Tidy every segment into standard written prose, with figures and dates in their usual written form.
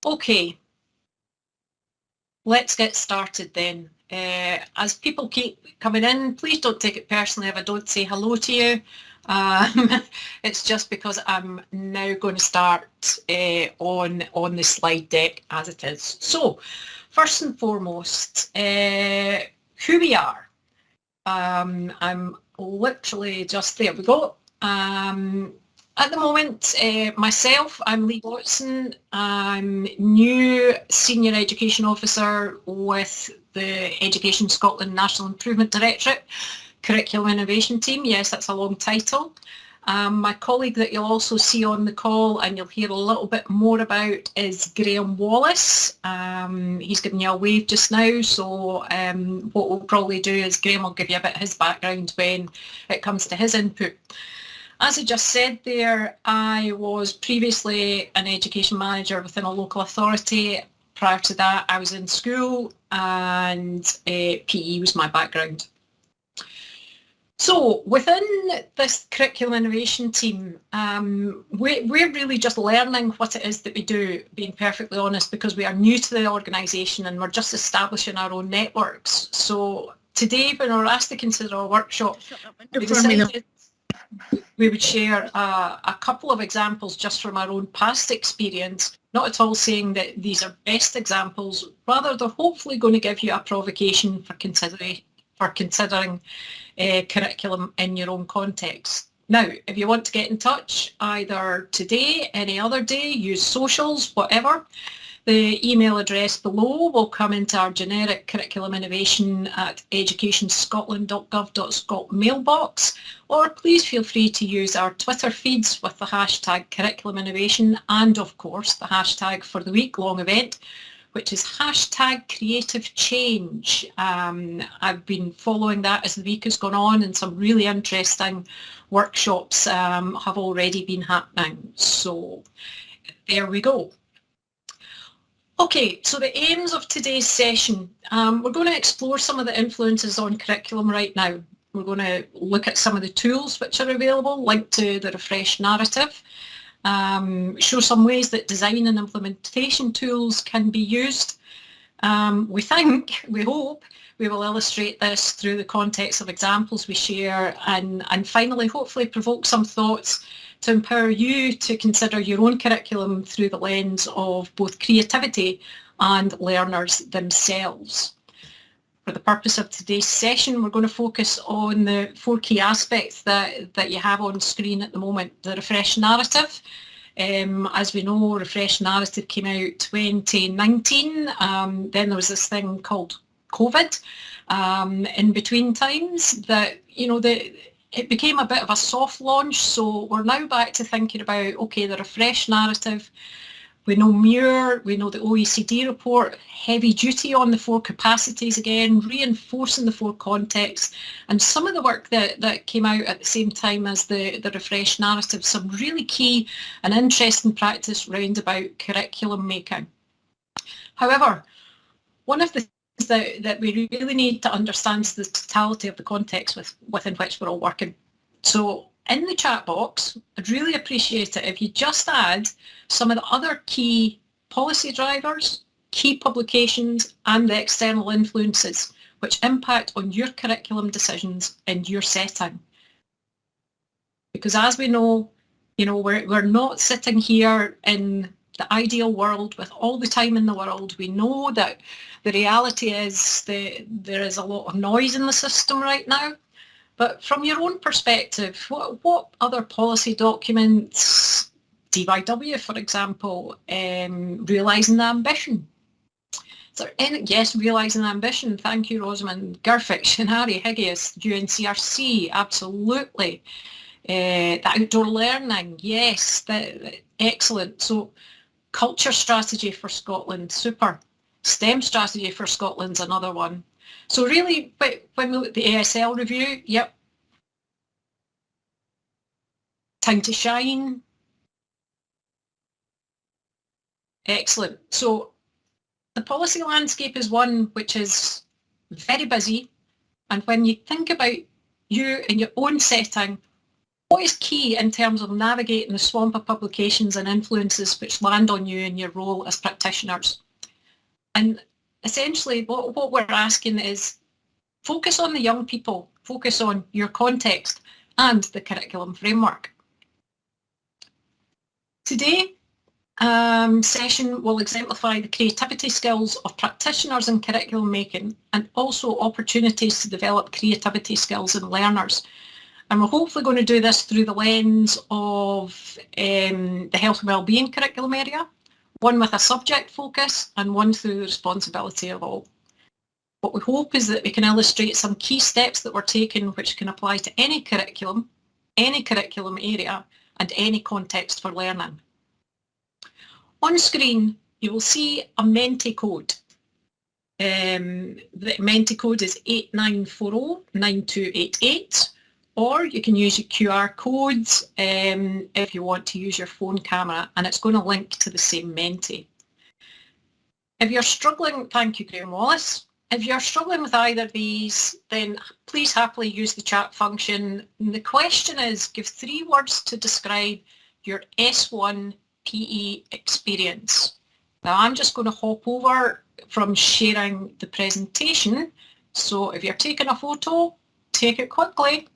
Okay, let's get started then. As people keep coming in, please don't take it personally if I don't say hello to you. It's just because I'm now going to start on the slide deck as it is. So, first and foremost, who we are. I'm literally just, there we go. At the moment, myself, I'm Lee Watson. I'm new Senior Education Officer with the Education Scotland National Improvement Directorate Curriculum Innovation Team. Yes, that's a long title. My colleague that you'll also see on the call and you'll hear a little bit more about is Graeme Wallace. He's giving you a wave just now, so what we'll probably do is Graeme will give you a bit of his background when it comes to his input. As I just said there, I was previously an education manager within a local authority. Prior to that, I was in school and PE was my background. So within this curriculum innovation team, we're really just learning what it is that we do, being perfectly honest, because we are new to the organisation and we're just establishing our own networks. So today, when we're asked to consider a workshop, we decided we would share a couple of examples just from our own past experience, not at all saying that these are best examples, rather they're hopefully going to give you a provocation for considering curriculum in your own context. Now, if you want to get in touch, either today, any other day, use socials, whatever, the email address below will come into our generic curriculum innovation at educationscotland.gov.scot mailbox, or please feel free to use our Twitter feeds with the hashtag curriculum innovation and of course the hashtag for the week-long event, which is hashtag creative change. I've been following that as the week has gone on and some really interesting workshops have already been happening. So there we go. Okay, so the aims of today's session, we're going to explore some of the influences on curriculum right now. We're going to look at some of the tools which are available, linked to the refreshed narrative, show some ways that design and implementation tools can be used. We hope, we will illustrate this through the context of examples we share and finally hopefully provoke some thoughts to empower you to consider your own curriculum through the lens of both creativity and learners themselves. For the purpose of today's session, we're going to focus on the 4 key aspects that you have on screen at the moment. The refreshed narrative. As we know, refreshed narrative came out 2019. Then there was this thing called COVID in between times that, it became a bit of a soft launch, so we're now back to thinking about, okay, the refreshed narrative. We know Muir, we know the OECD report, heavy duty on the 4 capacities again, reinforcing the 4 contexts, and some of the work that came out at the same time as the refreshed narrative, some really key and interesting practice round about curriculum making. However, one of the that we really need to understand the totality of the context within which we're all working. So in the chat box, I'd really appreciate it if you just add some of the other key policy drivers, key publications and the external influences which impact on your curriculum decisions in your setting. Because as we know, we're not sitting here in the ideal world with all the time in the world. We know that the reality is there is a lot of noise in the system right now. But from your own perspective, what other policy documents, DYW for example, realising the ambition? Yes, realising the ambition. Thank you, Rosamond. Gerfik, Shinari, Higgius, UNCRC, absolutely. The outdoor learning, yes, excellent. So culture strategy for Scotland, super. STEM strategy for Scotland's another one. So really, when we look at the ASL review, yep. Time to shine. Excellent. So the policy landscape is one which is very busy. And when you think about you in your own setting, What is key in terms of navigating the swamp of publications and influences which land on you in your role as practitioners? And essentially what we're asking is focus on the young people, focus on your context and the curriculum framework. Today, session will exemplify the creativity skills of practitioners in curriculum making and also opportunities to develop creativity skills in learners. And we're hopefully going to do this through the lens of the health and wellbeing curriculum area, one with a subject focus and one through the responsibility of all. What we hope is that we can illustrate some key steps that we're taking which can apply to any curriculum area and any context for learning. On screen, you will see a Menti code. The Menti code is 89409288, or you can use your QR codes if you want to use your phone camera, and it's going to link to the same Menti. If you're struggling, thank you, Graeme Wallace. If you're struggling with either of these, then please happily use the chat function. And the question is, give 3 words to describe your S1 PE experience. Now I'm just going to hop over from sharing the presentation. So if you're taking a photo, take it quickly.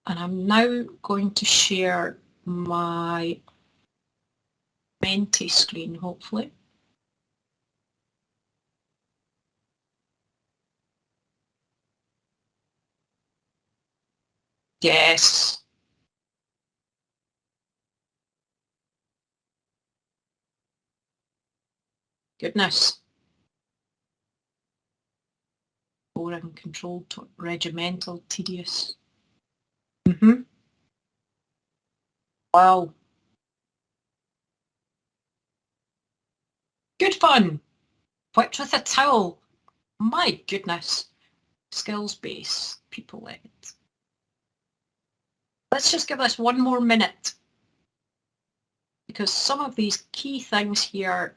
And I'm now going to share my Menti screen, hopefully. Yes. Goodness. Boring, controlled, regimental, tedious. Wow. Good fun. Whipped with a towel. My goodness. Skills-based, people-led. Let's just give this 1 more minute, because some of these key things here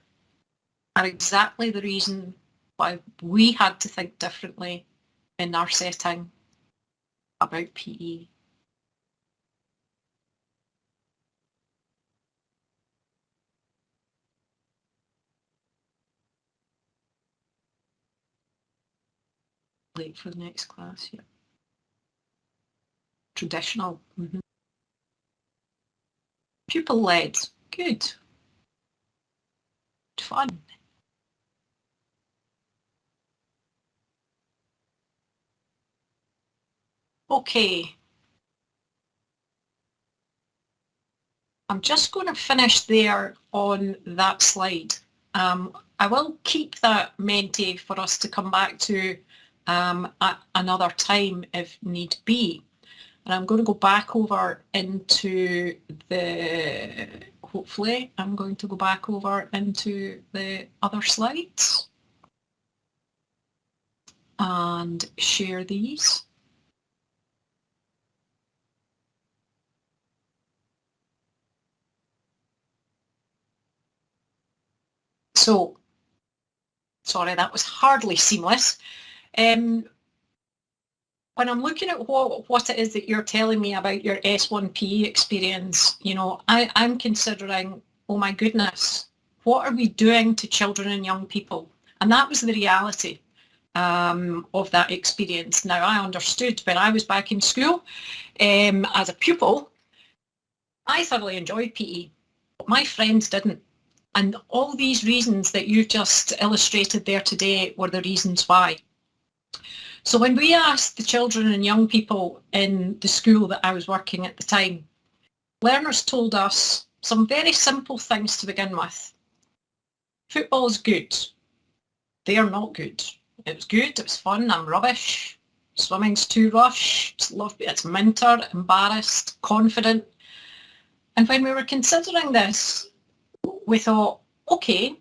are exactly the reason why we had to think differently in our setting about PE. Late for the next class, yeah. Traditional. Pupil-led. Good. Fun. Okay. I'm just going to finish there on that slide. I will keep that Menti for us to come back to at another time if need be. And I'm going to go back over into the, hopefully, I'm going to go back over into the other slides and share these. So, sorry, that was hardly seamless. When I'm looking at what it is that you're telling me about your S1 PE experience, you know, I'm considering, oh my goodness, what are we doing to children and young people? And that was the reality of that experience. Now, I understood when I was back in school as a pupil, I thoroughly enjoyed PE, but my friends didn't. And all these reasons that you've just illustrated there today were the reasons why. So when we asked the children and young people in the school that I was working at the time, learners told us some very simple things to begin with. Football is good. They are not good. It was good, it was fun, I'm rubbish. Swimming's too rush, it's minter, embarrassed, confident. And when we were considering this, we thought, okay,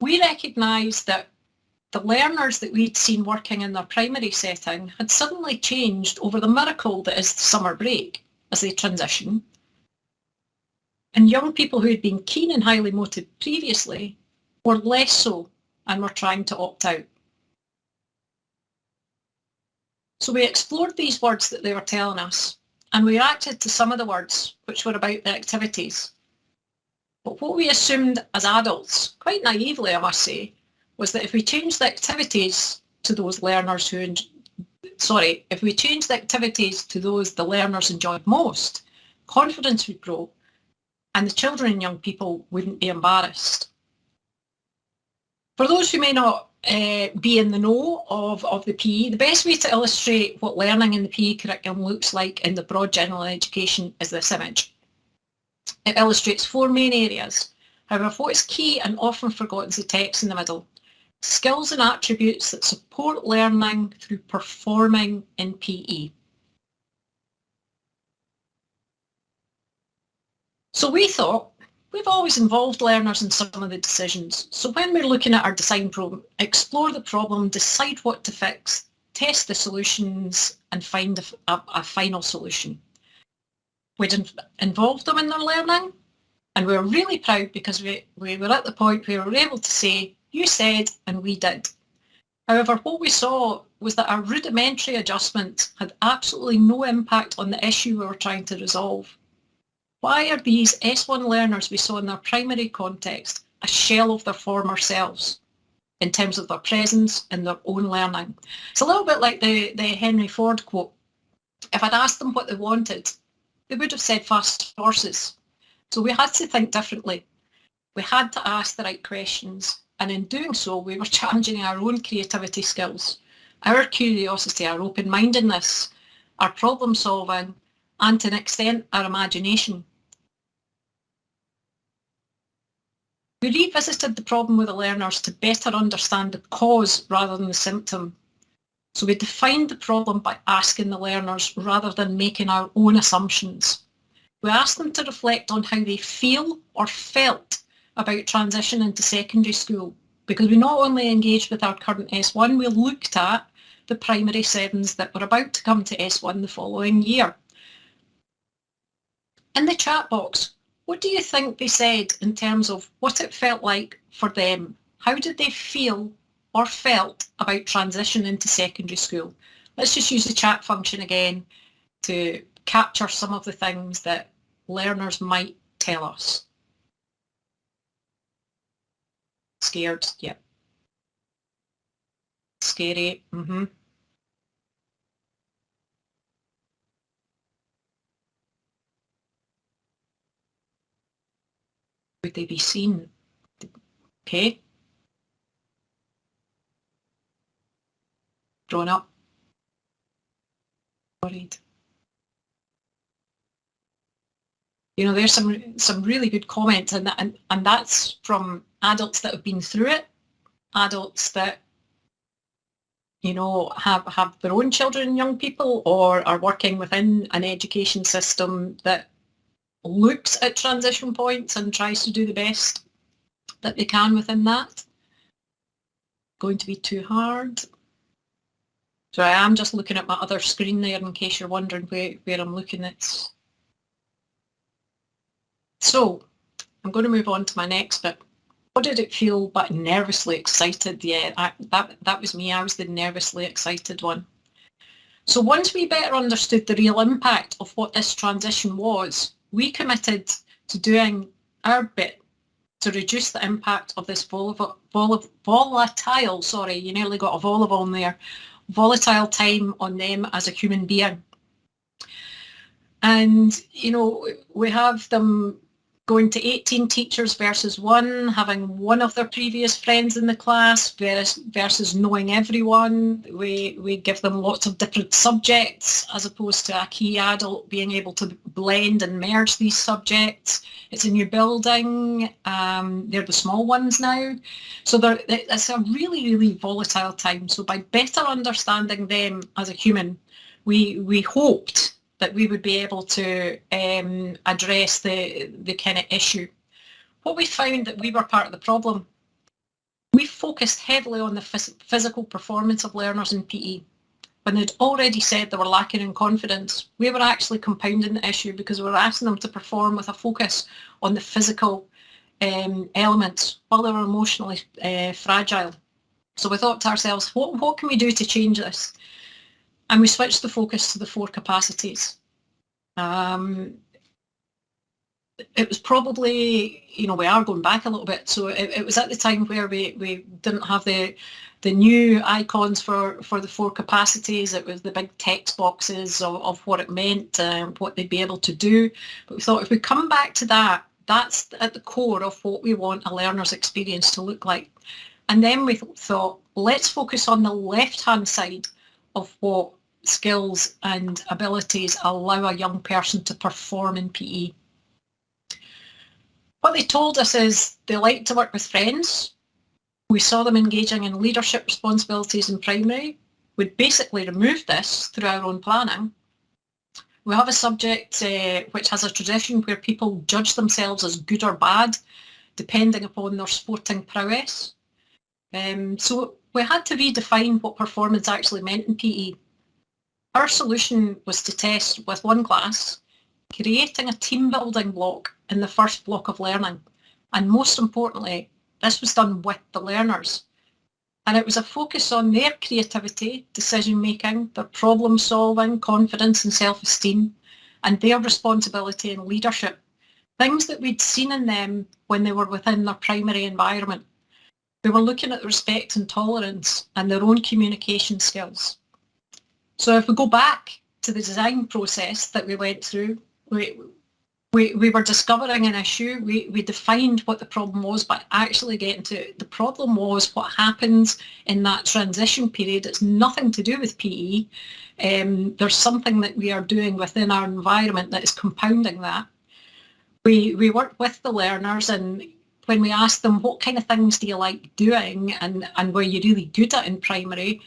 we recognised that the learners that we'd seen working in their primary setting had suddenly changed over the miracle that is the summer break as they transition. And young people who had been keen and highly motivated previously were less so and were trying to opt out. So we explored these words that they were telling us, and we reacted to some of the words which were about the activities. But what we assumed as adults, quite naively I must say, was that if we changed the activities to those learners if we changed the activities to those the learners enjoyed most, confidence would grow and the children and young people wouldn't be embarrassed. For those who may not be in the know of the PE, the best way to illustrate what learning in the PE curriculum looks like in the broad general education is this image. It illustrates 4 main areas. However, what is key and often forgotten is the text in the middle. Skills and attributes that support learning through performing in PE. So we thought, we've always involved learners in some of the decisions. So when we're looking at our design problem, explore the problem, decide what to fix, test the solutions and find a final solution. We'd involved them in their learning, and we were really proud because we were at the point where we were able to say, you said and we did. However, what we saw was that our rudimentary adjustments had absolutely no impact on the issue we were trying to resolve. Why are these S1 learners we saw in their primary context a shell of their former selves in terms of their presence and their own learning? It's a little bit like the Henry Ford quote. If I'd asked them what they wanted, they would have said fast horses. So we had to think differently. We had to ask the right questions. And in doing so, we were challenging our own creativity skills, our curiosity, our open-mindedness, our problem solving, and to an extent, our imagination. We revisited the problem with the learners to better understand the cause rather than the symptom. So we defined the problem by asking the learners rather than making our own assumptions. We asked them to reflect on how they feel or felt about transition into secondary school, because we not only engaged with our current S1, we looked at the primary 7s that were about to come to S1 the following year. In the chat box, what do you think they said in terms of what it felt like for them? How did they feel or felt about transition into secondary school? Let's just use the chat function again to capture some of the things that learners might tell us. Scared, yep. Scary, mm-hmm. Would they be seen? Okay. Grown up. Worried. You know, there's some really good comments, and that's from adults that have been through it, adults that, you know, have their own children and young people, or are working within an education system that looks at transition points and tries to do the best that they can within that. Going to be too hard. So I am just looking at my other screen there in case you're wondering where I'm looking at. So I'm going to move on to my next bit. What did it feel but nervously excited? Yeah, that was me. I was the nervously excited one. So once we better understood the real impact of what this transition was, we committed to doing our bit to reduce the impact of this volatile, sorry, you nearly got a volleyball in there, volatile time on them as a human being. And, you know, we have them going to 18 teachers versus 1, having one of their previous friends in the class versus knowing everyone. We give them lots of different subjects as opposed to a key adult being able to blend and merge these subjects. It's a new building. They're the small ones now. So it's a really, really volatile time. So by better understanding them as a human, we hoped that we would be able to address the kind of issue. What we found that we were part of the problem, we focused heavily on the physical performance of learners in PE. When they'd already said they were lacking in confidence, we were actually compounding the issue because we were asking them to perform with a focus on the physical elements while they were emotionally fragile. So we thought to ourselves, what can we do to change this? And we switched the focus to the 4 capacities. It was probably, we are going back a little bit, so it was at the time where we didn't have the new icons for the 4 capacities. It was the big text boxes of what it meant, what they'd be able to do. But we thought if we come back to that, that's at the core of what we want a learner's experience to look like. And then we thought, let's focus on the left-hand side of what skills and abilities allow a young person to perform in PE. What they told us is they like to work with friends. We saw them engaging in leadership responsibilities in primary. We'd basically removed this through our own planning. We have a subject which has a tradition where people judge themselves as good or bad, depending upon their sporting prowess. So we had to redefine what performance actually meant in PE. Our solution was to test with one class, creating a team building block in the first block of learning. And most importantly, this was done with the learners. And it was a focus on their creativity, decision making, their problem solving, confidence and self-esteem, and their responsibility and leadership. Things that we'd seen in them when they were within their primary environment. We were looking at respect and tolerance and their own communication skills. So if we go back to the design process that we went through, we were discovering an issue. We defined what the problem was, but actually getting to the problem was what happens in that transition period. It's nothing to do with PE. There's something that we are doing within our environment that is compounding that. We worked with the learners, and when we asked them what kind of things do you like doing and were you really good at in primary,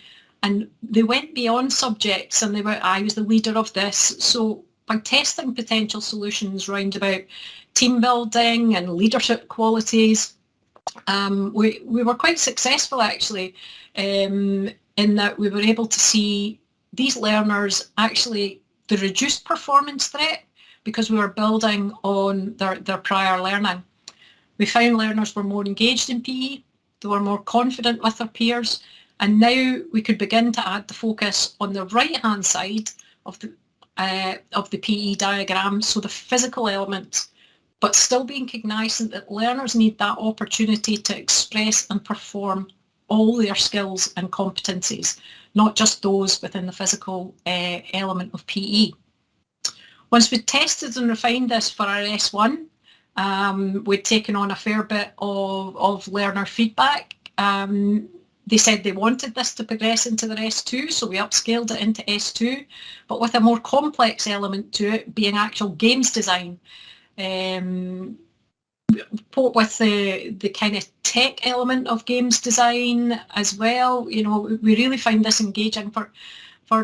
and they went beyond subjects and I was the leader of this. So by testing potential solutions round about team building and leadership qualities, we were quite successful actually in that we were able to see these learners actually the reduced performance threat because we were building on their prior learning. We found learners were more engaged in PE, they were more confident with their peers, and now we could begin to add the focus on the right-hand side of the PE diagram, so the physical elements, but still being cognizant that learners need that opportunity to express and perform all their skills and competencies, not just those within the physical element of PE. Once we'd tested and refined this for our S1, we'd taken on a fair bit of learner feedback. They said they wanted this to progress into their S2, so we upscaled it into S2, but with a more complex element to it being actual games design. With the kind of tech element of games design as well, we really find this engaging for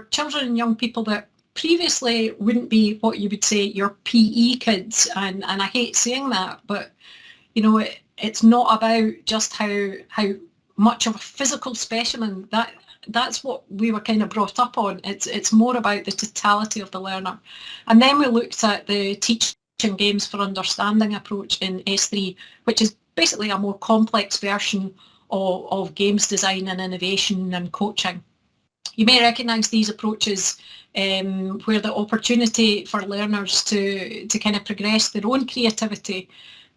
children and young people that previously wouldn't be what you would say your PE kids, and I hate saying that, but it's not about just how much of a physical specimen. That's what we were kind of brought up on. It's more about the totality of the learner. And then we looked at the teaching games for understanding approach in S3, which is basically a more complex version of games design and innovation and coaching. You may recognise these approaches where the opportunity for learners to kind of progress their own creativity.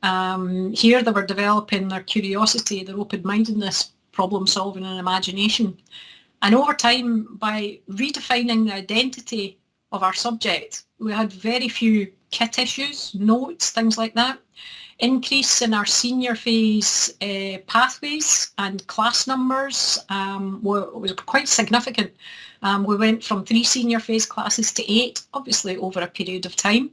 Here they were developing their curiosity, their open-mindedness, problem solving and imagination. And over time, by redefining the identity of our subject, we had very few kit issues, notes, things like that. Increase in our senior phase pathways and class numbers was quite significant. We went from 3 senior phase classes to 8, obviously over a period of time.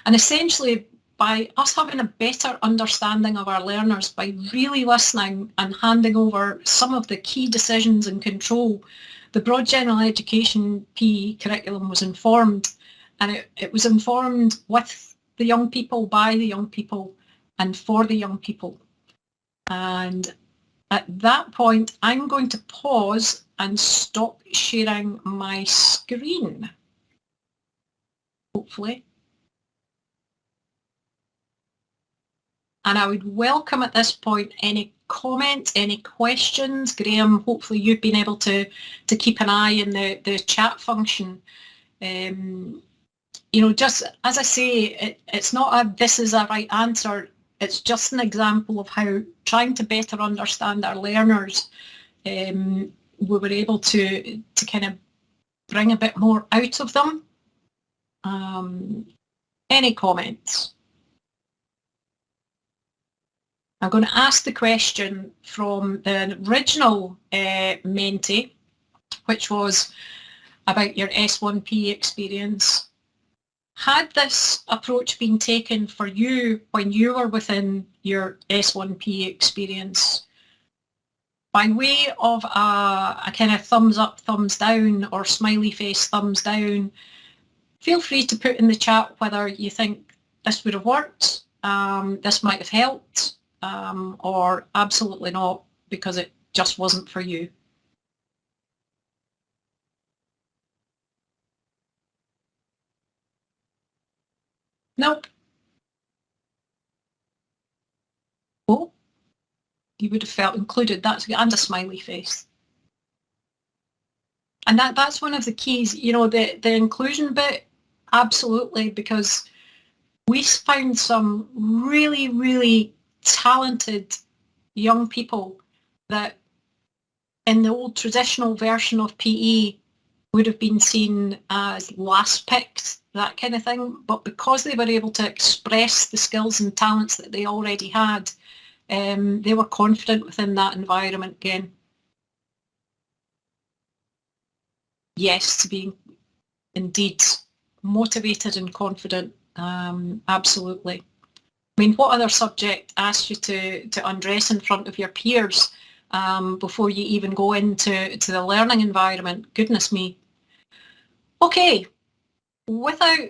And essentially, by us having a better understanding of our learners, by really listening and handing over some of the key decisions and control, the broad general education PE curriculum was informed, and it was informed with the young people, by the young people, and for the young people. And at that point, I'm going to pause and stop sharing my screen, hopefully. And I would welcome at this point any comments, any questions. Graeme, hopefully you've been able to keep an eye in the chat function. Just as I say, it's not this is a right answer. It's just an example of how, trying to better understand our learners, we were able to kind of bring a bit more out of them. Any comments? I'm going to ask the question from the original Menti, which was about your S1P experience. Had this approach been taken for you when you were within your S1P experience, by way of a kind of thumbs up, thumbs down, or smiley face, thumbs down, feel free to put in the chat whether you think this would have worked, this might have helped, or absolutely not, because it just wasn't for you. Nope. Oh, you would have felt included. And a smiley face. And that's one of the keys, the inclusion bit, absolutely, because we found some really, really talented young people that in the old traditional version of PE would have been seen as last picked, that kind of thing. But because they were able to express the skills and talents that they already had, they were confident within that environment again. Yes, to being indeed motivated and confident, absolutely. I mean, what other subject asks you to undress in front of your peers before you even go into the learning environment? Goodness me. Okay, without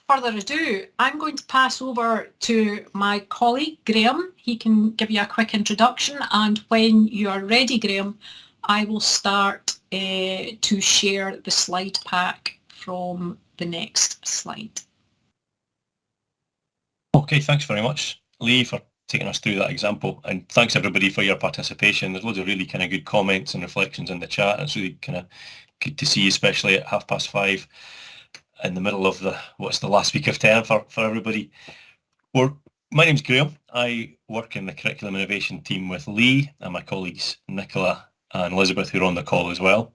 further ado, I'm going to pass over to my colleague, Graeme. He can give you a quick introduction, and when you are ready, Graeme, I will start to share the slide pack from the next slide. Okay, thanks very much, Lee, for taking us through that example, and thanks everybody for your participation. There's loads of really kind of good comments and reflections in the chat. It's really kind of good to see, especially at 5:30 in the middle of what's the last week of term for everybody. My name's Graeme. I work in the curriculum innovation team with Lee and my colleagues Nicola and Elizabeth, who are on the call as well.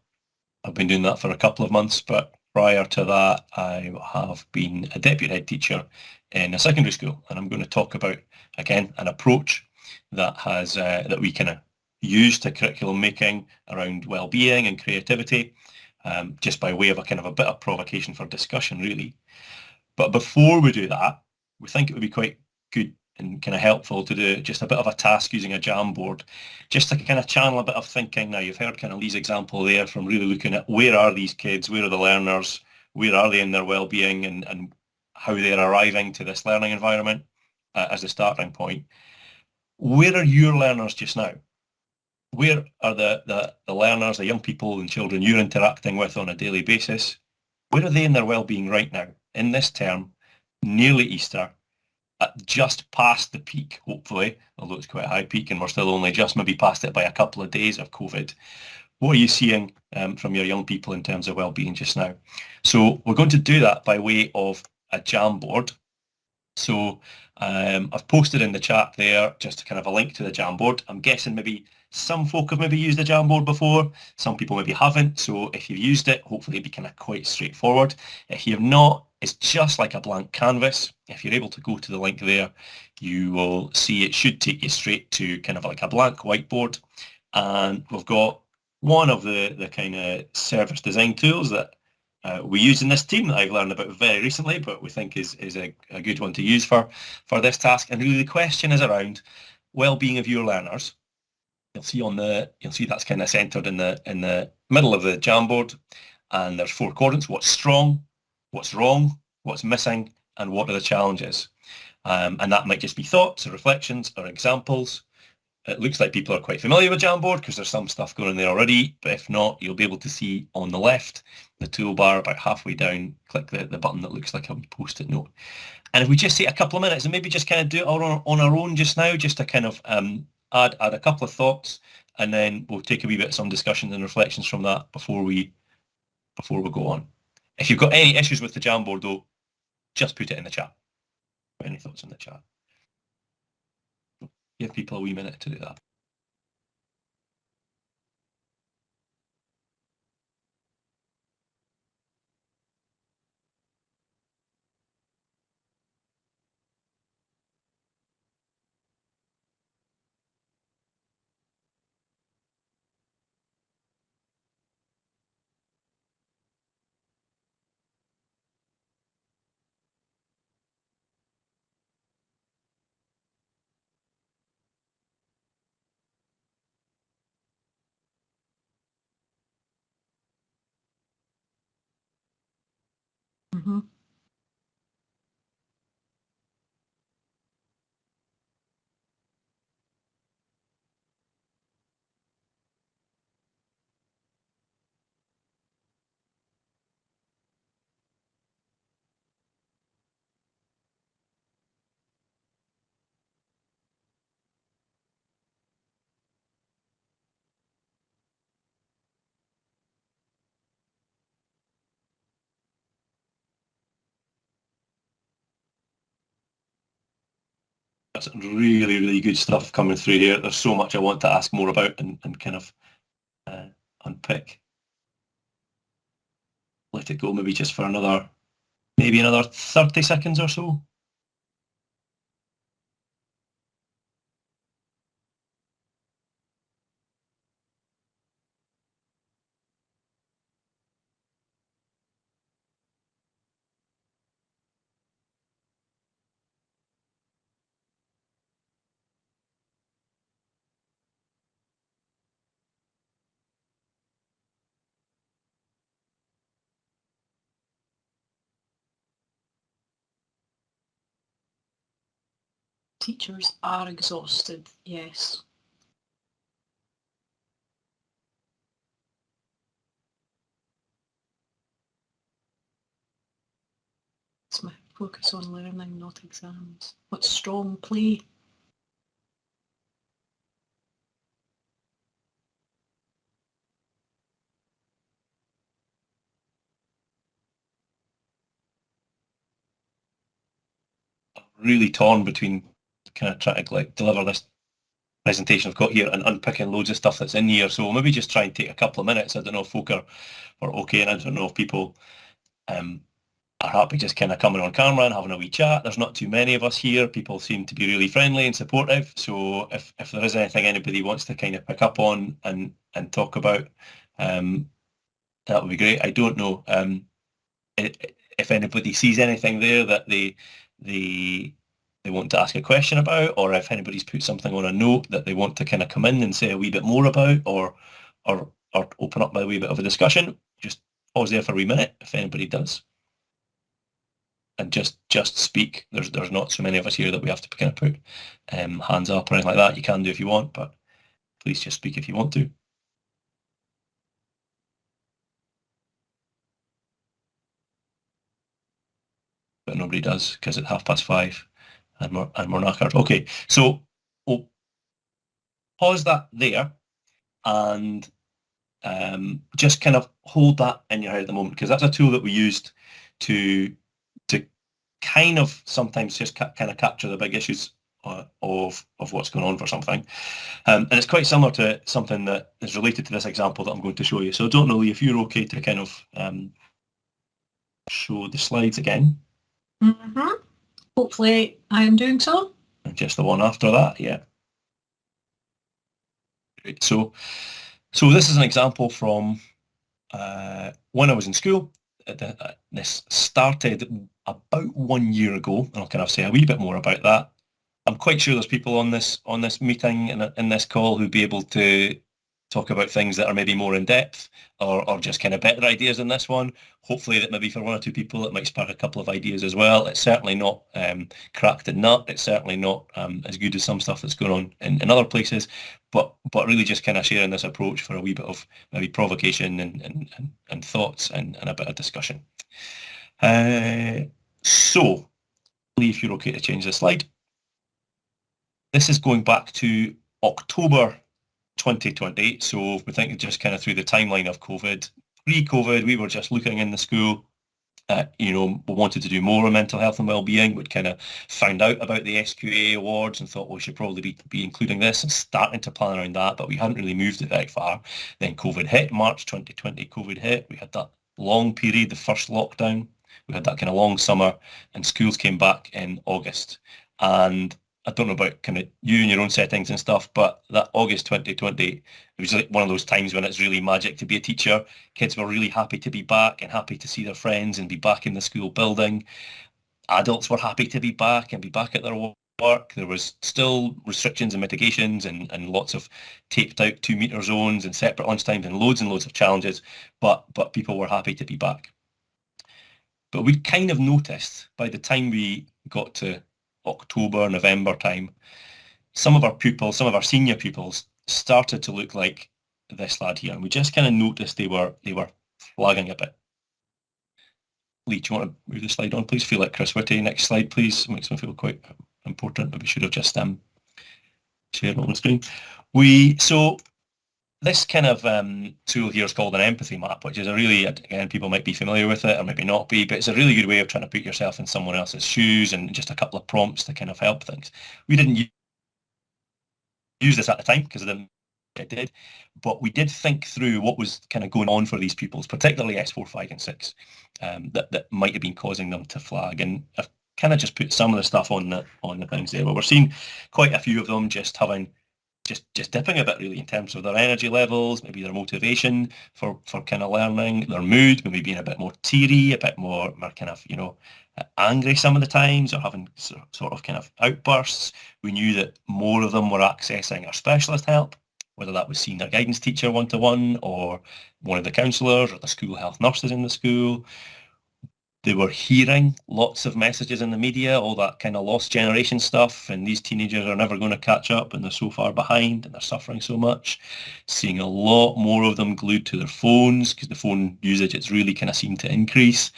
I've been doing that for a couple of months, but prior to that, I have been a deputy head teacher in a secondary school, and I'm going to talk about, again, an approach that has that we kind of use to curriculum making around well-being and creativity, just by way of a kind of a bit of provocation for discussion, really. But before we do that, we think it would be quite good and kind of helpful to do just a bit of a task using a Jamboard, just to kind of channel a bit of thinking. Now, you've heard kind of Lee's example there from really looking at where are these kids, where are the learners, where are they in their well-being, and how they're arriving to this learning environment as a starting point. Where are your learners just now? Where are the learners, the young people and children you're interacting with on a daily basis? Where are they in their well-being right now, in this term, nearly Easter, just past the peak, hopefully, although it's quite a high peak and we're still only just maybe past it by a couple of days of COVID. What are you seeing from your young people in terms of well-being just now? So we're going to do that by way of a Jamboard. So I've posted in the chat there just kind of a link to the Jamboard. I'm guessing maybe some folk have maybe used the Jamboard before, some people maybe haven't. So if you've used it, hopefully it'll be kind of quite straightforward. If you have not, it's just like a blank canvas. If you're able to go to the link there, you will see it should take you straight to kind of like a blank whiteboard. And we've got one of the kind of service design tools that we use in this team that I've learned about very recently, but we think is a good one to use for this task. And really the question is around well-being of your learners. You'll see that's kind of centered in the middle of the Jamboard, and there's 4 quadrants: what's strong, what's wrong, what's missing, and what are the challenges. And that might just be thoughts or reflections or examples. it looks like people are quite familiar with Jamboard because there's some stuff going on there already, but if not, you'll be able to see on the left, the toolbar about halfway down, click the button that looks like a post-it note. And if we just take a couple of minutes and maybe just kind of do it on our own just now, just to kind of add a couple of thoughts, and then we'll take a wee bit of some discussions and reflections from that before we go on. If you've got any issues with the Jamboard though, just put it in the chat. Any thoughts in the chat? Give people a wee minute to do that. Mm-hmm. That's really, really good stuff coming through here. There's so much I want to ask more about and kind of unpick. Let it go maybe just for another 30 seconds or so. Teachers are exhausted, yes. It's my focus on learning, not exams. What strong play. Really torn between kind of trying to like deliver this presentation I've got here and unpicking loads of stuff that's in here. So maybe just try and take a couple of minutes. I don't know if folk are okay, and I don't know if people are happy just kind of coming on camera and having a wee chat. There's not too many of us here. People seem to be really friendly and supportive. So if there is anything anybody wants to kind of pick up on and talk about, that would be great. I don't know if anybody sees anything there that they want to ask a question about, or if anybody's put something on a note that they want to kind of come in and say a wee bit more about, or open up by a wee bit of a discussion. Just pause there for a wee minute if anybody does. And just speak. There's not so many of us here that we have to kind of put hands up or anything like that. You can do if you want, but please just speak if you want to. But nobody does because it's 5:30 and we're knackered. Okay, so we'll pause that there and just kind of hold that in your head at the moment, because that's a tool that we used to kind of sometimes just kind of capture the big issues of what's going on for something. And it's quite similar to something that is related to this example that I'm going to show you. So I don't know, Lee, if you're okay to kind of show the slides again. Mm-hmm. Hopefully I am doing so. And just the one after that, yeah. Great. So this is an example from when I was in school. This started about 1 year ago, and I'll kind of say a wee bit more about that. I'm quite sure there's people on this meeting and in this call who'd be able to talk about things that are maybe more in depth or just kind of better ideas than this one. Hopefully that maybe for one or two people it might spark a couple of ideas as well. It's certainly not cracked the nut. It's certainly not as good as some stuff that's going on in other places, but really just kind of sharing this approach for a wee bit of maybe provocation and thoughts and a bit of discussion. So, if you're okay to change the slide. This is going back to October 2020. So we think just kind of through the timeline of COVID. Pre-COVID, we were just looking in the school. We wanted to do more on mental health and wellbeing. We'd kind of found out about the SQA awards and thought, well, we should probably be including this and starting to plan around that, but we hadn't really moved it very far. Then COVID hit, March 2020, COVID hit. We had that long period, the first lockdown. We had that kind of long summer, and schools came back in August. And I don't know about kind of you and your own settings and stuff, but that August 2020, it was like one of those times when it's really magic to be a teacher. Kids were really happy to be back and happy to see their friends and be back in the school building. Adults were happy to be back and be back at their work. There was still restrictions and mitigations and lots of taped out 2 metre zones and separate lunchtimes and loads of challenges, but people were happy to be back. But we kind of noticed by the time we got to October, November time, some of our pupils, some of our senior pupils started to look like this lad here. And we just kind of noticed they were flagging a bit. Lee, do you want to move the slide on, please? Feel like Chris Whitty. Next slide, please. It makes me feel quite important, but we should have just shared on the screen. So this kind of tool here is called an empathy map, which is a really, again, people might be familiar with it or maybe not be, but it's a really good way of trying to put yourself in someone else's shoes and just a couple of prompts to kind of help things. We didn't use this at the time because it did, but we did think through what was kind of going on for these pupils, particularly S4, 5 and 6, that might have been causing them to flag. And I've kind of just put some of the stuff on the things there, but we're seeing quite a few of them just having just dipping a bit really in terms of their energy levels, maybe their motivation for kind of learning, their mood, maybe being a bit more teary, a bit more kind of, angry some of the times or having sort of kind of outbursts. We knew that more of them were accessing our specialist help, whether that was seeing their guidance teacher one-to-one or one of the counsellors or the school health nurses in the school. They were hearing lots of messages in the media, all that kind of lost generation stuff, and these teenagers are never going to catch up and they're so far behind and they're suffering so much. Seeing a lot more of them glued to their phones because the phone usage, it's really kind of seemed to increase.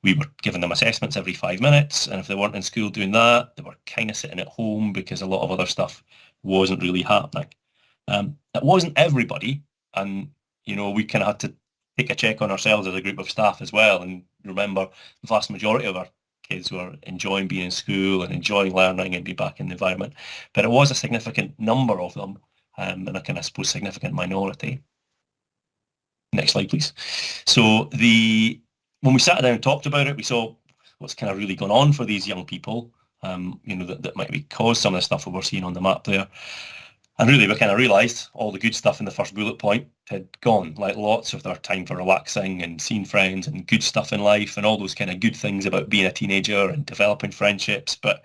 We were giving them assessments every 5 minutes, and if they weren't in school doing that, they were kind of sitting at home because a lot of other stuff wasn't really happening. It wasn't everybody, and we kind of had to take a check on ourselves as a group of staff as well, and remember the vast majority of our kids were enjoying being in school and enjoying learning and be back in the environment. But it was a significant number of them, and a kind of, I suppose, significant minority. Next slide, please. So when we sat down and talked about it, we saw what's kind of really gone on for these young people, that might be caused some of the stuff that we're seeing on the map there. And really, we kind of realised all the good stuff in the first bullet point had gone, like lots of their time for relaxing and seeing friends and good stuff in life and all those kind of good things about being a teenager and developing friendships, but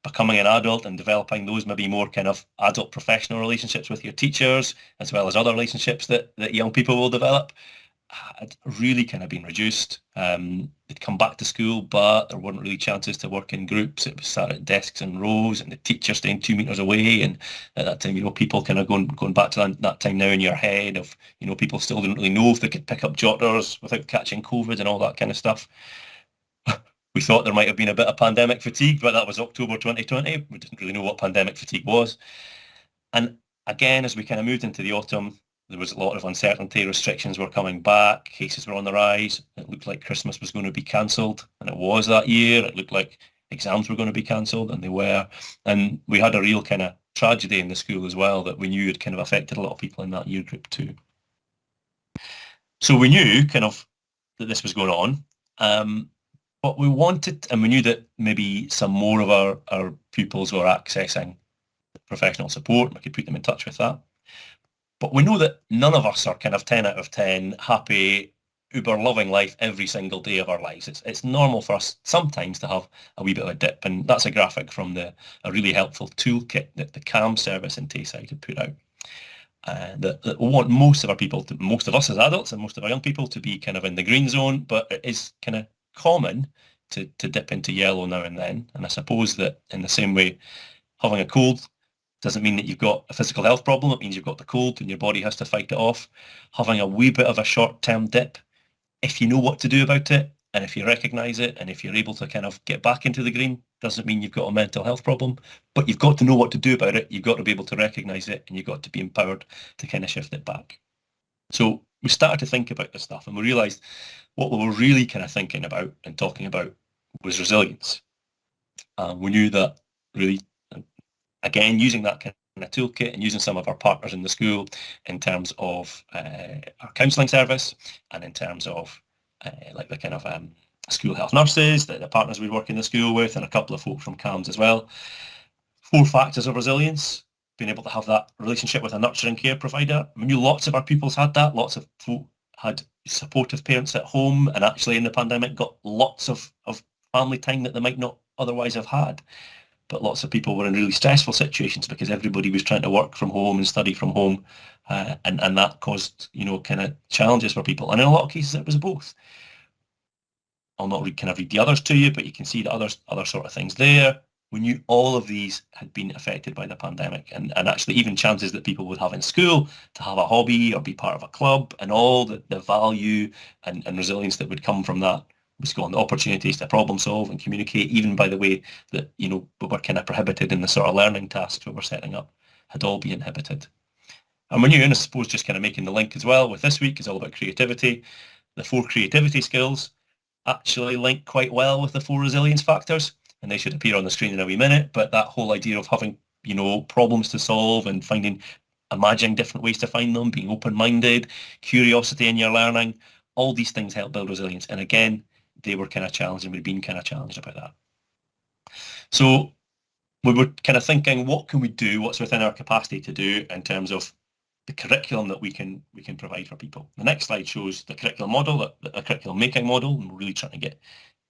becoming an adult and developing those maybe more kind of adult professional relationships with your teachers, as well as other relationships that young people will develop, had really kind of been reduced. They'd come back to school, but there weren't really chances to work in groups. It was sat at desks and rows, and the teacher staying 2 meters away. And at that time, people kind of going back to that time now in your head of, people still didn't really know if they could pick up jotters without catching COVID and all that kind of stuff. We thought there might have been a bit of pandemic fatigue, but that was October 2020. We didn't really know what pandemic fatigue was. And again, as we kind of moved into the autumn, there was a lot of uncertainty. Restrictions were coming back. Cases were on the rise. It looked like Christmas was going to be cancelled, and it was that year. It looked like exams were going to be cancelled, and they were. And we had a real kind of tragedy in the school as well that we knew had kind of affected a lot of people in that year group too. So we knew kind of that this was going on, but we wanted, and we knew that maybe some more of our pupils were accessing professional support, and we could put them in touch with that. But we know that none of us are kind of 10 out of 10 happy, uber loving life every single day of our lives. It's normal for us sometimes to have a wee bit of a dip, and that's a graphic from a really helpful toolkit that the CAM service in Tayside had put out. that we want most of our people, most of us as adults and most of our young people to be kind of in the green zone, but it is kind of common to dip into yellow now and then. And I suppose that in the same way, having a cold doesn't mean that you've got a physical health problem. It means you've got the cold and your body has to fight it off. Having a wee bit of a short-term dip, if you know what to do about it, and if you recognise it, and if you're able to kind of get back into the green, doesn't mean you've got a mental health problem, but you've got to know what to do about it. You've got to be able to recognise it, and you've got to be empowered to kind of shift it back. So we started to think about this stuff, and we realised what we were really kind of thinking about and talking about was resilience. We knew that really, again, using that kind of toolkit and using some of our partners in the school in terms of our counselling service and in terms of like the kind of school health nurses, the partners we work in the school with, and a couple of folk from CAMS as well. 4 factors of resilience: being able to have that relationship with a nurturing care provider. We knew lots of our pupils had that. Lots of folk had supportive parents at home, and actually in the pandemic got lots of family time that they might not otherwise have had. But lots of people were in really stressful situations because everybody was trying to work from home and study from home, and that caused, kind of challenges for people. And in a lot of cases, it was both. I'll not read the others to you, but you can see the other sort of things there. We knew all of these had been affected by the pandemic, and actually even chances that people would have in school to have a hobby or be part of a club, and all the value and resilience that would come from that was gone. The opportunities to problem solve and communicate, even by the way that, we were kind of prohibited in the sort of learning tasks we were setting up, had all been inhibited. And we knew, and I suppose just kind of making the link as well with this week is all about creativity. The 4 creativity skills actually link quite well with the 4 resilience factors, and they should appear on the screen in a wee minute. But that whole idea of having, problems to solve and imagining different ways to find them, being open-minded, curiosity in your learning, all these things help build resilience. And again, they were kind of challenged, and we'd been kind of challenged about that. So we were kind of thinking, what can we do? What's within our capacity to do in terms of the curriculum that we can provide for people? The next slide shows the curriculum model, the curriculum making model, and we're really trying to get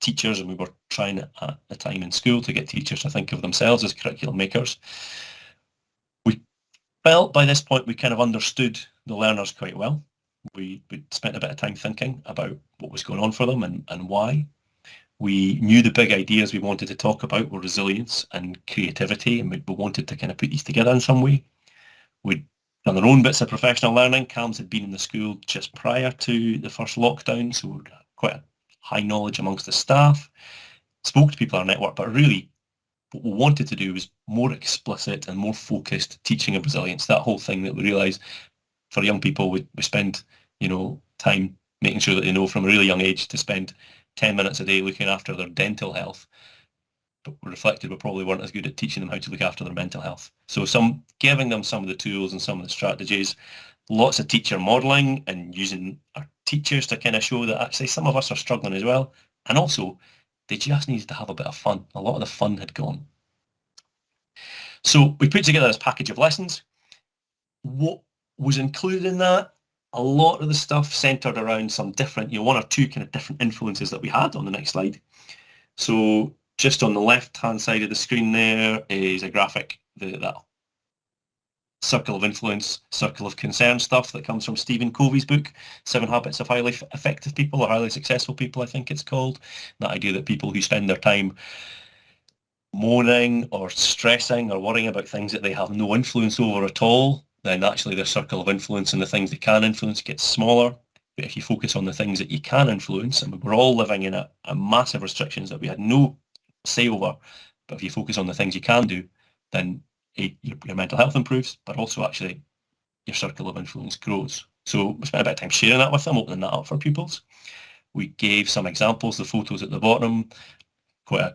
teachers, and we were trying at the time in school to get teachers to think of themselves as curriculum makers. We felt by this point we kind of understood the learners quite well. We spent a bit of time thinking about what was going on for them and why. We knew the big ideas we wanted to talk about were resilience and creativity, and we wanted to kind of put these together in some way. We'd done our own bits of professional learning. CAMS had been in the school just prior to the first lockdown, so we'd quite a high knowledge amongst the staff. Spoke to people in our network, but really what we wanted to do was more explicit and more focused teaching of resilience. That whole thing that we realised for young people, we spend, time making sure that they know from a really young age to spend 10 minutes a day looking after their dental health. But we reflected we probably weren't as good at teaching them how to look after their mental health. So giving them some of the tools and some of the strategies, lots of teacher modelling and using our teachers to kind of show that actually some of us are struggling as well. And also, they just needed to have a bit of fun. A lot of the fun had gone. So we put together this package of lessons. What was included in that? A lot of the stuff centred around some different, 1 or 2 kind of different influences that we had on the next slide. So just on the left-hand side of the screen there is a graphic, that circle of influence, circle of concern stuff that comes from Stephen Covey's book, 7 Habits of Highly Effective People, or Highly Successful People, I think it's called. That idea that people who spend their time moaning or stressing or worrying about things that they have no influence over at all, then actually their circle of influence and the things they can influence gets smaller. But if you focus on the things that you can influence, and we're all living in a massive restrictions that we had no say over, but if you focus on the things you can do, then your mental health improves, but also actually your circle of influence grows. So we spent a bit of time sharing that with them, opening that up for pupils. We gave some examples, the photos at the bottom, quite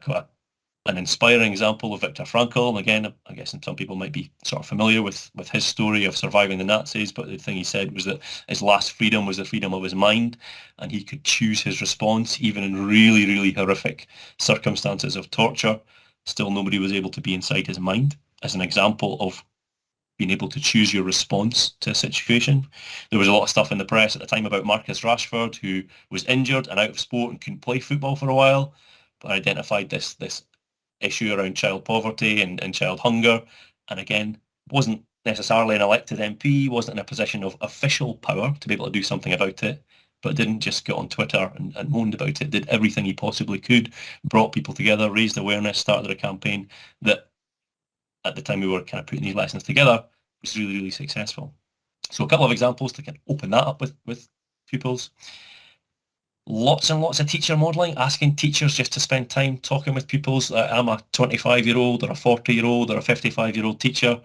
an inspiring example of Viktor Frankl. And again, I guess some people might be sort of familiar with his story of surviving the Nazis, but the thing he said was that his last freedom was the freedom of his mind, and he could choose his response even in really, really horrific circumstances of torture. Still, nobody was able to be inside his mind, as an example of being able to choose your response to a situation. There was a lot of stuff in the press at the time about Marcus Rashford, who was injured and out of sport and couldn't play football for a while, but identified this issue around child poverty and child hunger, and again, wasn't necessarily an elected MP, wasn't in a position of official power to be able to do something about it, but didn't just get on Twitter and moaned about it, did everything he possibly could, brought people together, raised awareness, started a campaign that at the time we were kind of putting these lessons together was really, really successful. So a couple of examples to kind of open that up with pupils. Lots and lots of teacher modelling, asking teachers just to spend time talking with pupils. I'm a 25-year-old or a 40-year-old or a 55-year-old teacher,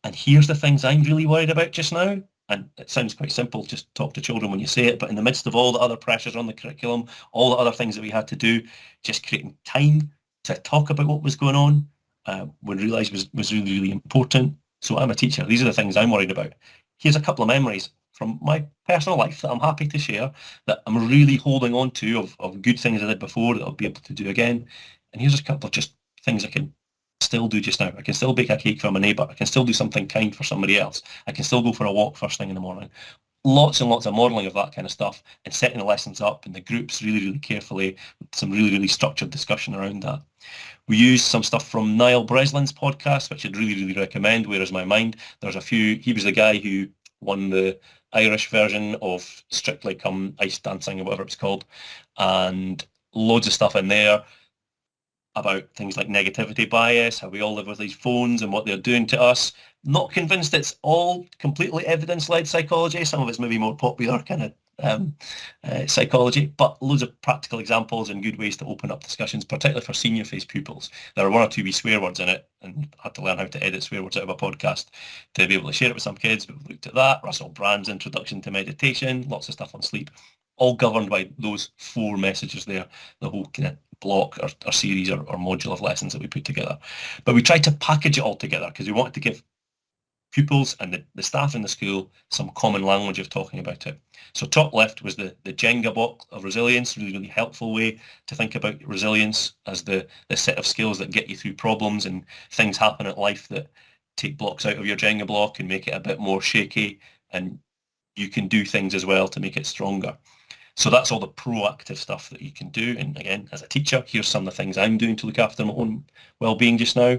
and here's the things I'm really worried about just now. And it sounds quite simple, just talk to children when you say it, but in the midst of all the other pressures on the curriculum, all the other things that we had to do, just creating time to talk about what was going on, we realised was really, really important. So I'm a teacher. These are the things I'm worried about. Here's a couple of memories from my personal life that I'm happy to share, that I'm really holding on to of good things I did before that I'll be able to do again. And here's a couple of just things I can still do just now. I can still bake a cake for my neighbour. I can still do something kind for somebody else. I can still go for a walk first thing in the morning. Lots and lots of modelling of that kind of stuff and setting the lessons up in the groups really, really carefully with some really, really structured discussion around that. We use some stuff from Niall Breslin's podcast, which I'd really, really recommend, Where Is My Mind? There's a few, he was the guy who won the Irish version of Strictly Come Ice Dancing or whatever it's called, and loads of stuff in there about things like negativity bias, how we all live with these phones and what they're doing to us. Not convinced it's all completely evidence-led psychology. Some of it's maybe more popular kind of psychology, but loads of practical examples and good ways to open up discussions, particularly for senior phase pupils. There are one or two wee swear words in it, and I had to learn how to edit swear words out of a podcast to be able to share it with some kids. We've looked at that. Russell Brand's introduction to meditation, lots of stuff on sleep, all governed by those 4 messages there, the whole kind of block or series or module of lessons that we put together. But we tried to package it all together because we wanted to give pupils and the staff in the school some common language of talking about it. So top left was the Jenga block of resilience, really, really helpful way to think about resilience as the set of skills that get you through problems and things happen at life that take blocks out of your Jenga block and make it a bit more shaky, and you can do things as well to make it stronger. So that's all the proactive stuff that you can do. And again, as a teacher, here's some of the things I'm doing to look after my own well-being just now.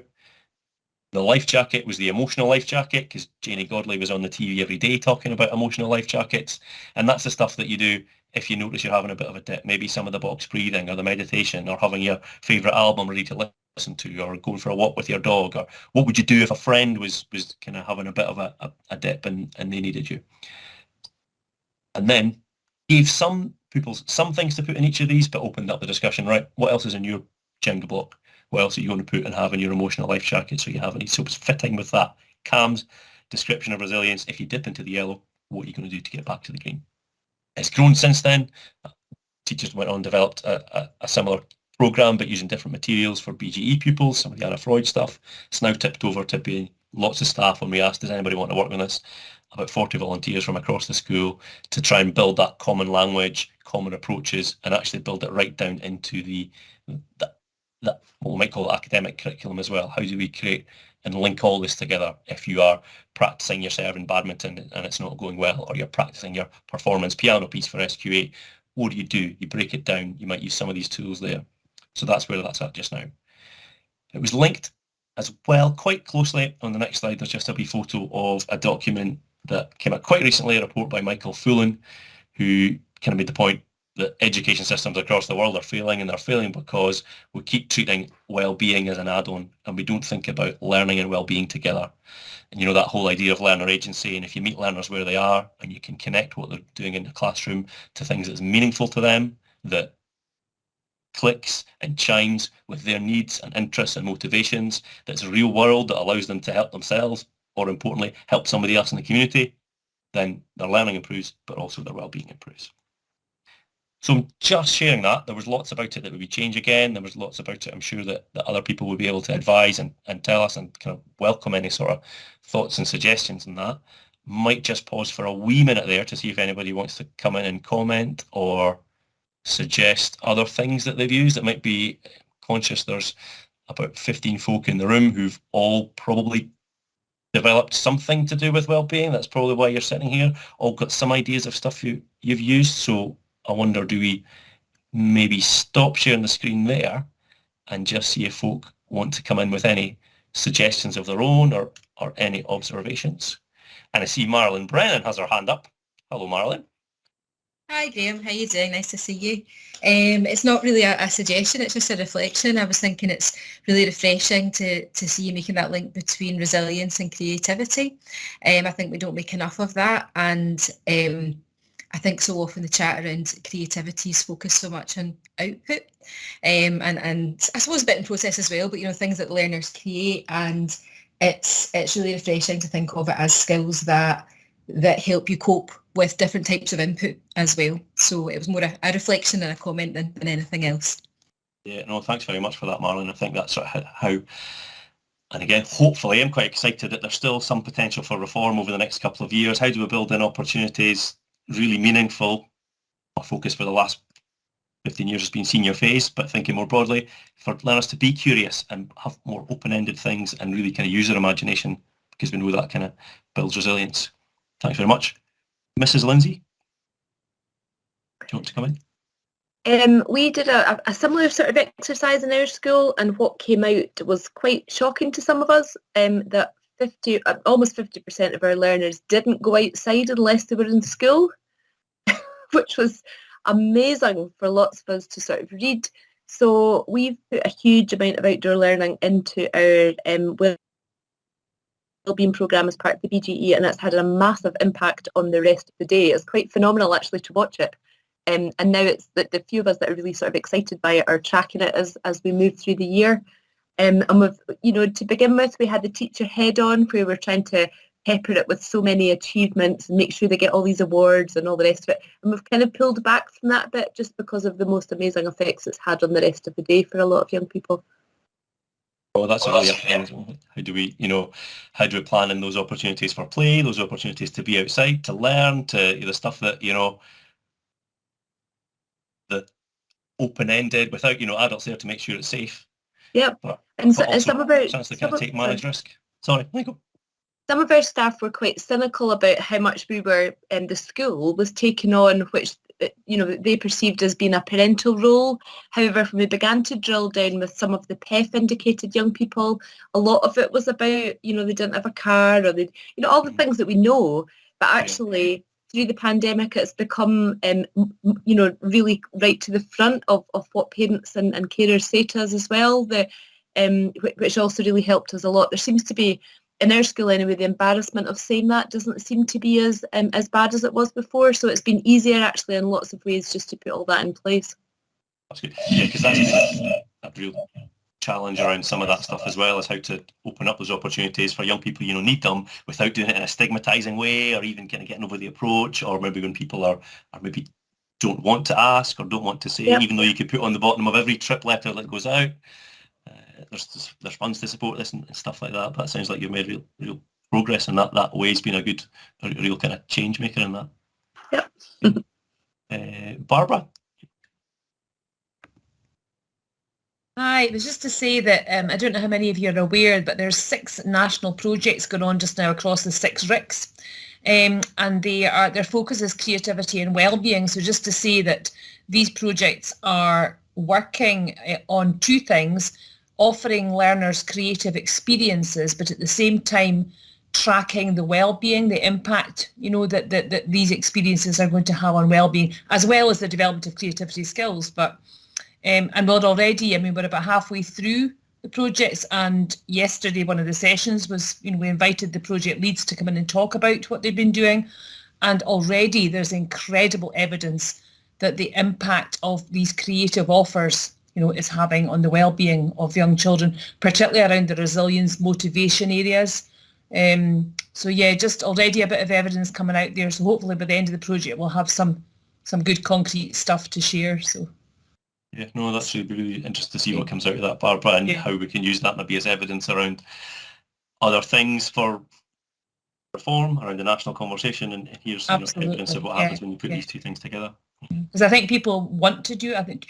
The life jacket was the emotional life jacket because Janie Godley was on the TV every day talking about emotional life jackets. And that's the stuff that you do if you notice you're having a bit of a dip, maybe some of the box breathing or the meditation or having your favourite album ready to listen to or going for a walk with your dog, or what would you do if a friend was kind of having a bit of a dip and they needed you. And then gave some pupils some things to put in each of these, but opened up the discussion, right? What else is in your Jenga block? What else are you going to put and have in your emotional life jacket so you have any? So it's fitting with that CAMS description of resilience. If you dip into the yellow, what are you going to do to get back to the green? It's grown since then. Teachers went on and developed a similar programme, but using different materials for BGE pupils, some of the Anna Freud stuff. It's now tipped over to being lots of staff. When we asked, does anybody want to work on this? About 40 volunteers from across the school to try and build that common language, common approaches, and actually build it right down into the what we might call academic curriculum as well. How do we create and link all this together if you are practicing your serve in badminton and it's not going well, or you're practicing your performance piano piece for SQA? What do? You break it down. You might use some of these tools there. So that's where that's at just now. It was linked as well quite closely. On the next slide, there's just a wee photo of a document that came out quite recently, a report by Michael Fullan, who kind of made the point that education systems across the world are failing, and they're failing because we keep treating well-being as an add-on and we don't think about learning and well-being together. And you know, that whole idea of learner agency, and if you meet learners where they are and you can connect what they're doing in the classroom to things that's meaningful to them, that clicks and chimes with their needs and interests and motivations, that's real world, that allows them to help themselves, or importantly, help somebody else in the community, then their learning improves, but also their well-being improves. So I'm just sharing that. There was lots about it that would change again. There was lots about it I'm sure that other people would be able to advise and tell us and kind of welcome any sort of thoughts and suggestions on that. Might just pause for a wee minute there to see if anybody wants to come in and comment or suggest other things that they've used. It might be conscious there's about 15 folk in the room who've all probably developed something to do with well-being. That's probably why you're sitting here. All got some ideas of stuff you've used. So I wonder, do we maybe stop sharing the screen there and just see if folk want to come in with any suggestions of their own or any observations. And I see Marilyn Brennan has her hand up. Hello, Marilyn. Hi Graeme, how you doing? Nice to see you. It's not really a suggestion, it's just a reflection. I was thinking it's really refreshing to see you making that link between resilience and creativity. I think we don't make enough of that, and I think so often the chat around creativity is focused so much on output, and I suppose a bit in process as well, but things that learners create, and it's really refreshing to think of it as skills that help you cope with different types of input as well. So it was more a reflection and a comment than anything else. Yeah, no, thanks very much for that, Marlon. I think that's sort of how, and again, hopefully, I'm quite excited that there's still some potential for reform over the next couple of years. How do we build in opportunities, really meaningful? Our focus for the last 15 years has been senior phase, but thinking more broadly, for learners to be curious and have more open-ended things and really kind of use their imagination, because we know that kind of builds resilience. Thanks very much. Mrs. Lindsay, do you want to come in? We did a similar sort of exercise in our school, and what came out was quite shocking to some of us, that almost 50% of our learners didn't go outside unless they were in school, which was amazing for lots of us to sort of read. So we've put a huge amount of outdoor learning into our wellbeing programme as part of the BGE, and it's had a massive impact on the rest of the day. It's quite phenomenal actually to watch it. And now it's the few of us that are really sort of excited by it are tracking it as we move through the year. And we've, to begin with, we had the teacher head on, where we're trying to pepper it with so many achievements and make sure they get all these awards and all the rest of it. And we've kind of pulled back from that a bit just because of the most amazing effects it's had on the rest of the day for a lot of young people. Oh, that's a really important. How do we plan in those opportunities for play, those opportunities to be outside, to learn, to the stuff that, the open-ended without, adults there to make sure it's safe. Yep. And some of our chance to kind of take managed risk. Sorry, Michael. Some of our staff were quite cynical about how much we were, the school was taking on, which they perceived as being a parental role. However, when we began to drill down with some of the PEF indicated young people, a lot of it was about, they didn't have a car, or they, all the things that we know, but actually through the pandemic it's become, really right to the front of what parents and carers say to us as well, which also really helped us a lot. There seems to be, in our school anyway, the embarrassment of saying that doesn't seem to be as bad as it was before. So it's been easier actually in lots of ways just to put all that in place. That's good. Yeah, because that's a real challenge around some of that stuff as well, is how to open up those opportunities for young people, need them without doing it in a stigmatizing way, or even kind of getting over the approach, or maybe when people are maybe don't want to ask or don't want to say, even though you could put on the bottom of every trip letter that goes out. There's funds to support this and stuff like that. But it sounds like you've made real progress, and that way's been a real kind of change maker in that. Yep. Barbara. Hi, it was just to say that I don't know how many of you are aware, but there's 6 national projects going on just now across the 6 RICs, and their focus is creativity and well-being. So just to say that these projects are working on 2 things: offering learners creative experiences, but at the same time tracking the well-being, the impact, that these experiences are going to have on well-being, as well as the development of creativity skills. But and we're already, we're about halfway through the projects, and yesterday one of the sessions was, we invited the project leads to come in and talk about what they've been doing, and already there's incredible evidence that the impact of these creative offers is having on the well-being of young children, particularly around the resilience, motivation areas. So yeah, just already a bit of evidence coming out there. So hopefully by the end of the project, we'll have some good concrete stuff to share. So yeah, no, that's really interesting to see what comes out of that, Barbara, and how we can use that maybe as evidence around other things for reform around the national conversation. And here's evidence of what happens when you put these 2 things together. Because I think people want to do it. I think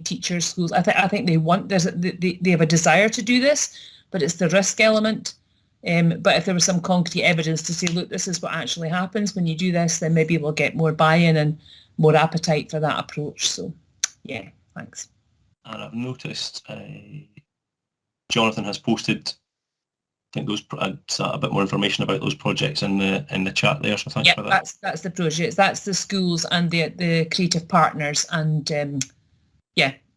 teachers, schools, I think they want, they have a desire to do this, but it's the risk element. But if there was some concrete evidence to say, look, this is what actually happens when you do this, then maybe we'll get more buy-in and more appetite for that approach. So yeah, thanks. And I've noticed Jonathan has posted think those a bit more information about those projects in the chat there. So thanks for that. That's the projects. That's the schools and the creative partners, and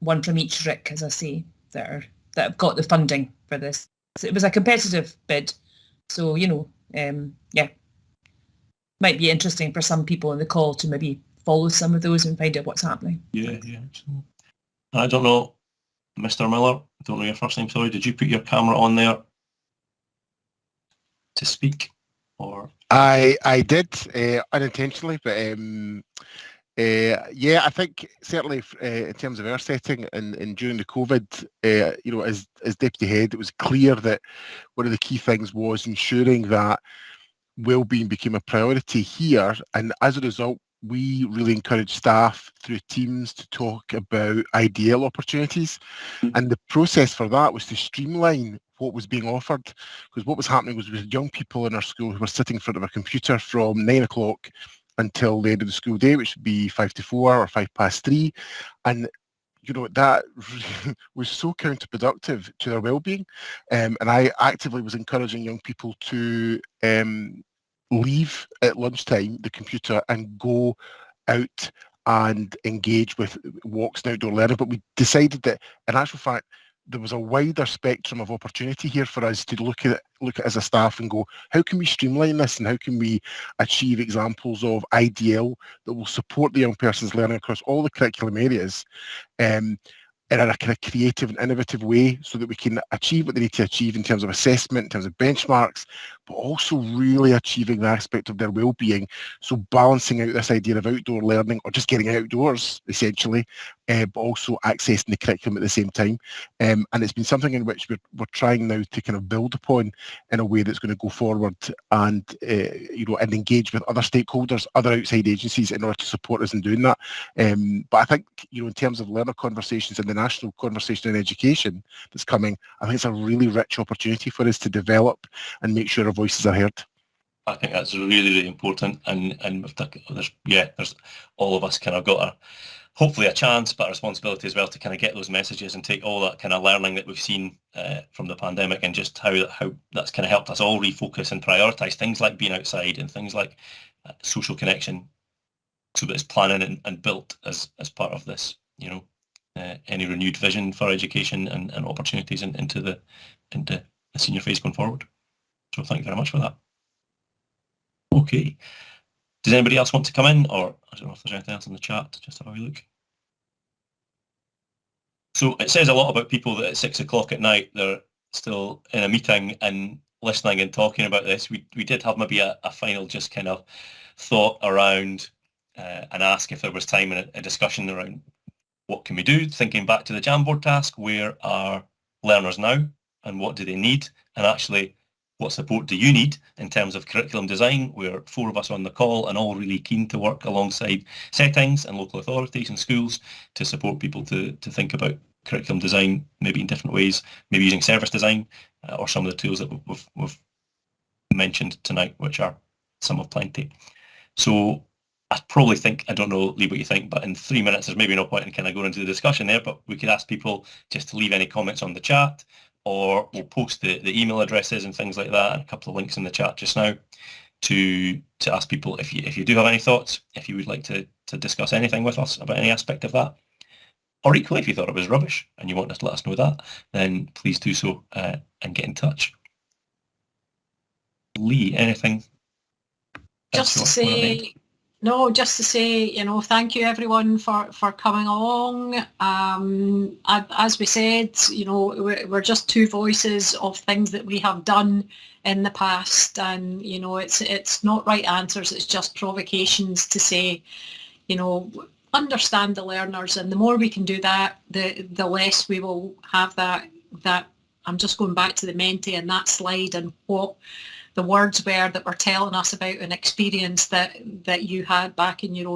one from each RIC, as I say, that have got the funding for this. So it was a competitive bid, so might be interesting for some people in the call to maybe follow some of those and find out what's happening. Yeah. I don't know, Mr. Miller, I don't know your first name, sorry, did you put your camera on there to speak? Or I did, unintentionally, but I think certainly in terms of our setting and during the COVID, as Deputy Head, it was clear that one of the key things was ensuring that wellbeing became a priority here, and as a result we really encourage staff through teams to talk about IDL opportunities. And the process for that was to streamline what was being offered, because what was happening was we had young people in our school who were sitting in front of a computer from 9 o'clock until the end of the school day, which would be 5 to 4 or 5 past 3, and that was so counterproductive to their well-being, and I actively was encouraging young people to leave at lunchtime the computer and go out and engage with walks and outdoor learning. But we decided that in actual fact there was a wider spectrum of opportunity here for us to look at as a staff and go, how can we streamline this and how can we achieve examples of IDL that will support the young person's learning across all the curriculum areas, in a kind of creative and innovative way, so that we can achieve what they need to achieve in terms of assessment, in terms of benchmarks, but also really achieving the aspect of their well-being. So balancing out this idea of outdoor learning, or just getting outdoors essentially, but also accessing the curriculum at the same time. And it's been something in which we're trying now to kind of build upon in a way that's going to go forward and and engage with other stakeholders, other outside agencies in order to support us in doing that. But I think in terms of learner conversations and the national conversation in education that's coming, I think it's a really rich opportunity for us to develop and make sure our voices are heard. I think that's really, really important, and there's all of us kind of got hopefully a chance, but a responsibility as well to kind of get those messages and take all that kind of learning that we've seen from the pandemic, and just how that's kind of helped us all refocus and prioritise things like being outside and things like social connection, so that it's planning and built as part of this, any renewed vision for education and opportunities into the senior phase going forward. So thank you very much for that. Okay. Does anybody else want to come in, or I don't know if there's anything else in the chat, just have a look. So it says a lot about people that at 6 o'clock at night they're still in a meeting and listening and talking about this. We did have maybe a final just kind of thought around and ask if there was time in a discussion around what can we do, thinking back to the Jamboard task, where are learners now and what do they need, and actually what support do you need in terms of curriculum design? We're 4 of us on the call and all really keen to work alongside settings and local authorities and schools to support people to think about curriculum design, maybe in different ways, maybe using service design or some of the tools that we've mentioned tonight, which are some of plenty. So I probably think, I don't know, Lee, what you think, but in 3 minutes there's maybe no point in kind of going into the discussion there, but we could ask people just to leave any comments on the chat, or we'll post the email addresses and things like that, and a couple of links in the chat just now to ask people if you do have any thoughts, if you would like to discuss anything with us about any aspect of that. Or equally, if you thought it was rubbish and you want us to let us know that, then please do so and get in touch. Lee, anything? Just to say, thank you everyone for coming along. As we said, we're just 2 voices of things that we have done in the past, and it's not right answers, it's just provocations to say, understand the learners, and the more we can do that, the less we will have that I'm just going back to the Menti and that slide, and what the words were that were telling us about an experience that you had back in your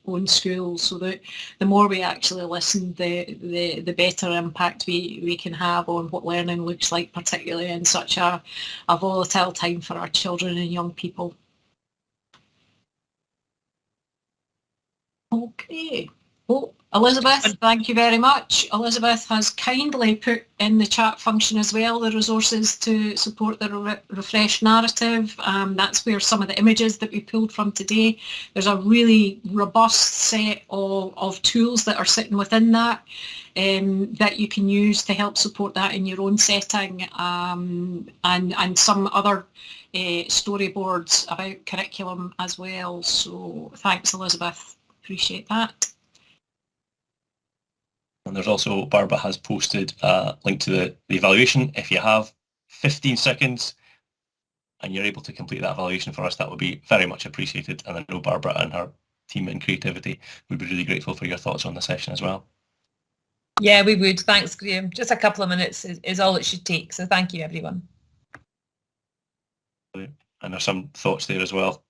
own school, so that the more we actually listen, the better impact we can have on what learning looks like, particularly in such a volatile time for our children and young people. Okay. Oh, Elizabeth, thank you very much. Elizabeth has kindly put in the chat function as well the resources to support the refresh narrative. That's where some of the images that we pulled from today, there's a really robust set of tools that are sitting within that that you can use to help support that in your own setting, and some other storyboards about curriculum as well. So thanks, Elizabeth. Appreciate that. And there's also, Barbara has posted a link to the evaluation. If you have 15 seconds and you're able to complete that evaluation for us, that would be very much appreciated. And I know Barbara and her team in creativity would be really grateful for your thoughts on the session as well. Yeah, we would. Thanks, Graeme. Just a couple of minutes is all it should take. So thank you, everyone. And there's some thoughts there as well.